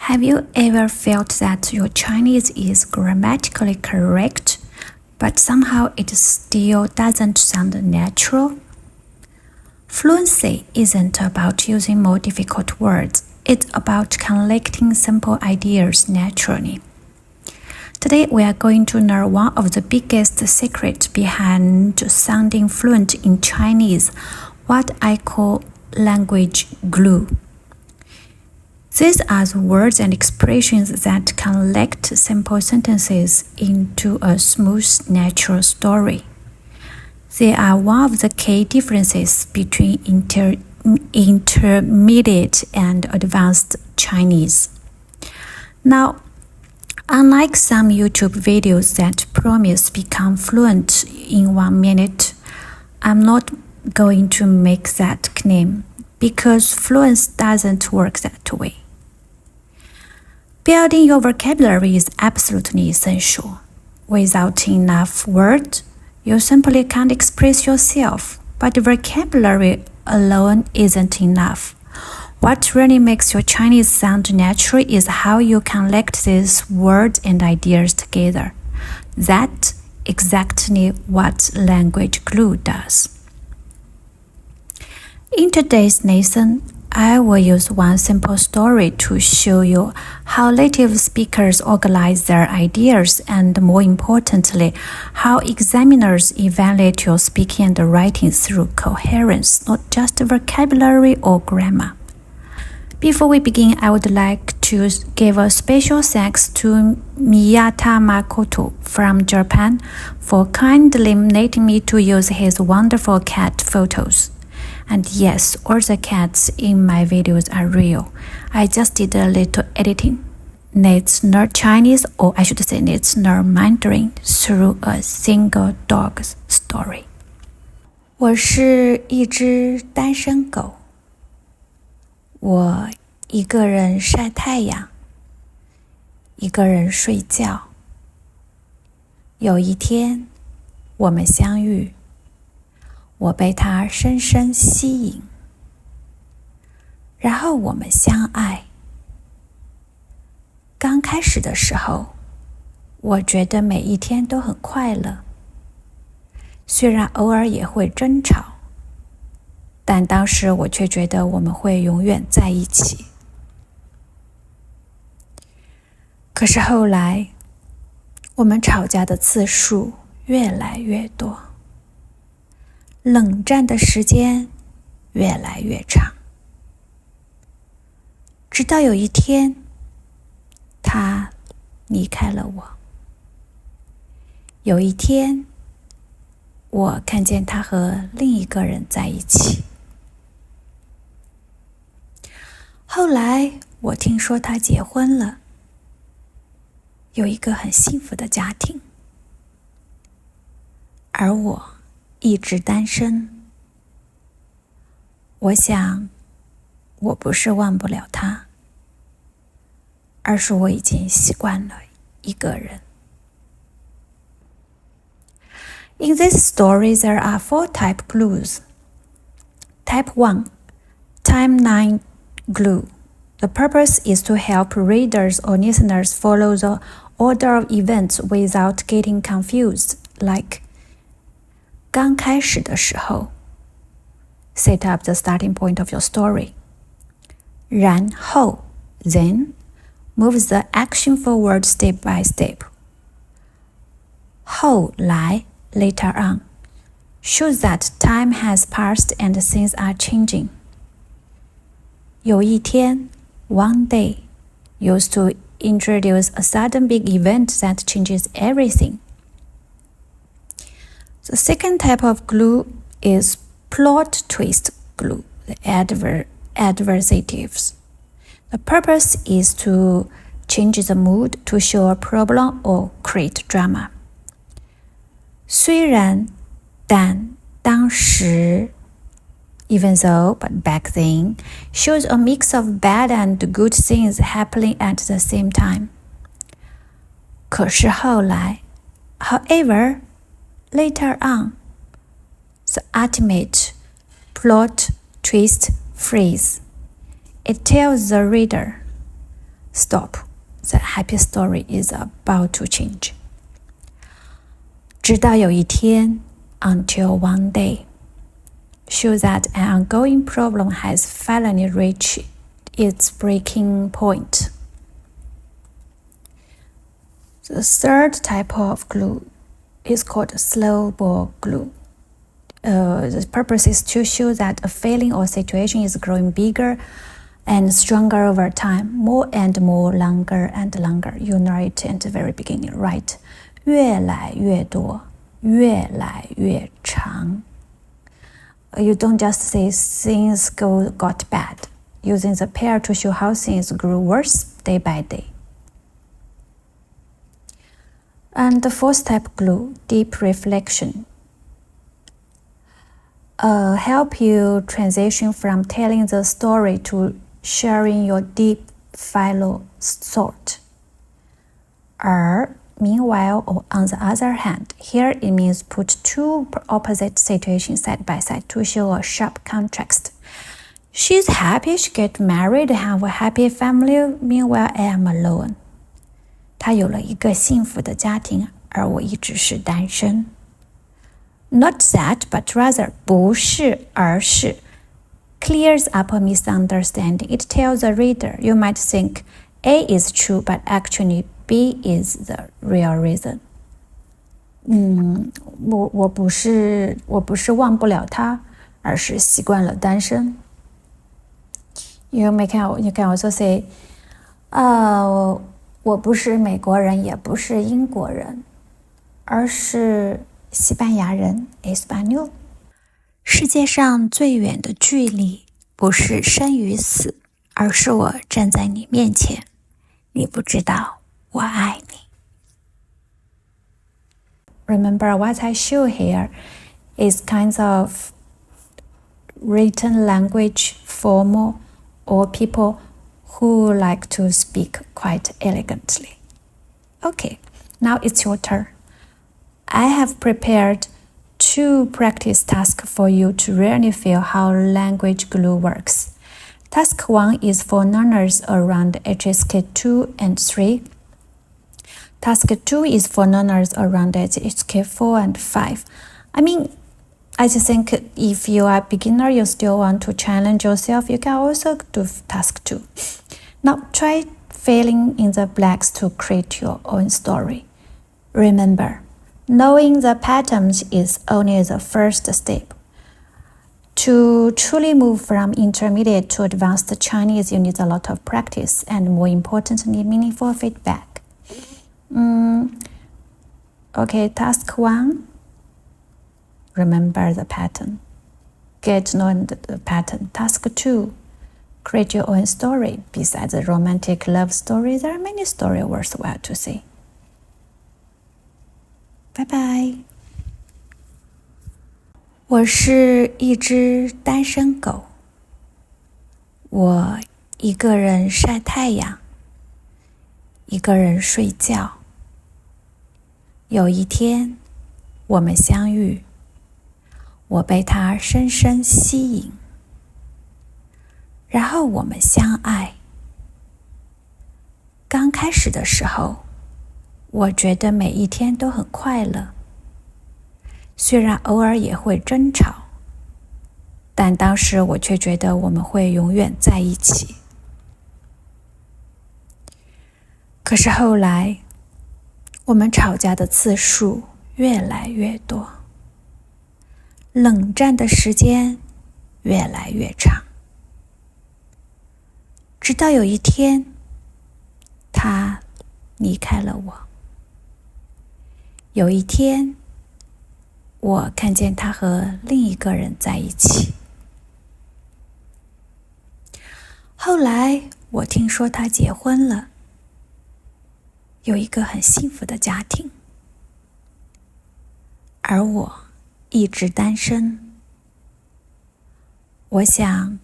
Have you ever felt that your Chinese is grammatically correct, but somehow it still doesn't sound natural? Fluency isn't about using more difficult words, it's about collecting simple ideas naturally. Today we are going to learn one of the biggest secrets behind sounding fluent in Chinese, what I call language glue. These are the words and expressions that collect simple sentences into a smooth, natural story. They are one of the key differences between intermediate and advanced Chinese. Now, unlike some YouTube videos that promise become fluent in 1 minute, I'm not going to make that claim because fluency doesn't work that way. Building your vocabulary is absolutely essential. Without enough words, you simply can't express yourself, but vocabulary alone isn't enough. What really makes your Chinese sound natural is how you collect these words and ideas together. That's exactly what language glue does. In today's lesson, I will use one simple story to show you how native speakers organize their ideas and, more importantly, how examiners evaluate your speaking and writing through coherence, not just vocabulary or grammar. Before we begin, I would like to give a special thanks to Miyata Makoto from Japan for kindly letting me to use his wonderful cat photos. And yes, all the cats in my videos are real. I just did a little editing. Let's learn Chinese, or I should say let's learn Mandarin through a single dog's story. 我是一只单身狗，我一个人晒太阳，一个人睡觉。有一天，我们相遇。我被她深深吸引，然后我们相爱。刚开始的时候，我觉得每一天都很快乐，虽然偶尔也会争吵，但当时我却觉得我们会永远在一起。可是后来，我们吵架的次数越来越多。冷战的时间越来越长，直到有一天，他离开了我。有一天，我看见他和另一个人在一起。后来，我听说他结婚了，有一个很幸福的家庭，而我一直单身。我想，我不是忘不了他，而是我已经习惯了一个人。In this story, there are 4 type glues. Type 1, timeline glue. The purpose is to help readers or listeners follow the order of events without getting confused, like刚开始的时候 set up the starting point of your story. 然后 then moves the action forward step by step. 后来 later on shows that time has passed and things are changing. 有一天 one day used to introduce a sudden big event that changes everything.The second type of glue is plot twist glue, the adversatives. The purpose is to change the mood to show a problem or create drama. 虽然但当时 even though, but back then, shows a mix of bad and good things happening at the same time. 可是后来 however, Later on, the ultimate plot twist phrase. It tells the reader, stop. The happy story is about to change. 直到有一天 until one day, show that an ongoing problem has finally reached its breaking point. The third type of glue is called slow ball glue. The purpose is to show that a feeling or situation is growing bigger and stronger over time, more and more, longer and longer. You know it at the very beginning, right? 越来越多，越来越长。You don't just say things got bad, using the pair to show how things grew worse day by day. And the fourth type glue, deep reflection. Help you transition from telling the story to sharing your deep final thought. Meanwhile, or on the other hand, here it means put two opposite situations side by side to show a sharp contrast. She's happy she get married and have a happy family, meanwhile I am alone. 她有了一个幸福的家庭，而我一直是单身。Not that, but rather 不是，而是 clears up a misunderstanding. It tells the reader, you might think A is true, but actually B is the real reason. 我不是忘不了他，而是习惯了单身。You can also say, 我不是美国人，也不是英国人，而是西班牙人 Español。 世界上最远的距离，不是生与死，而是我站在你面前，你不知道我爱你。 Remember, what I show here is kinds of written language formal or people who like to speak quite elegantly. Okay, now it's your turn. I have prepared 2 practice tasks for you to really feel how language glue works. Task 1 is for learners around HSK 2 and 3. Task 2 is for learners around HSK 4 and 5. I just think if you are a beginner, you still want to challenge yourself, you can also do task 2. Now try filling in the blanks to create your own story. Remember, knowing the patterns is only the first step. To truly move from intermediate to advanced Chinese, you need a lot of practice and, more importantly, meaningful feedback. Okay, task 1. Remember the pattern. Get to know the pattern. Task 2. Create your own story. Besides the romantic love story, there are many stories worthwhile to see. Bye bye. 我是一只单身狗，我一个人晒太阳，一个人睡觉。有一天，我们相遇，我被她深深吸引，然后我们相爱。刚开始的时候，我觉得每一天都很快乐，虽然偶尔也会争吵，但当时我却觉得我们会永远在一起。可是后来，我们吵架的次数越来越多，冷战的时间越来越长，直到有一天，他离开了我。有一天，我看见他和另一个人在一起。后来我听说他结婚了，有一个很幸福的家庭，而我一直单身。我想，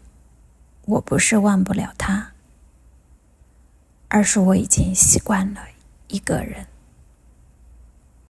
我不是忘不了他，而是我已经习惯了一个人。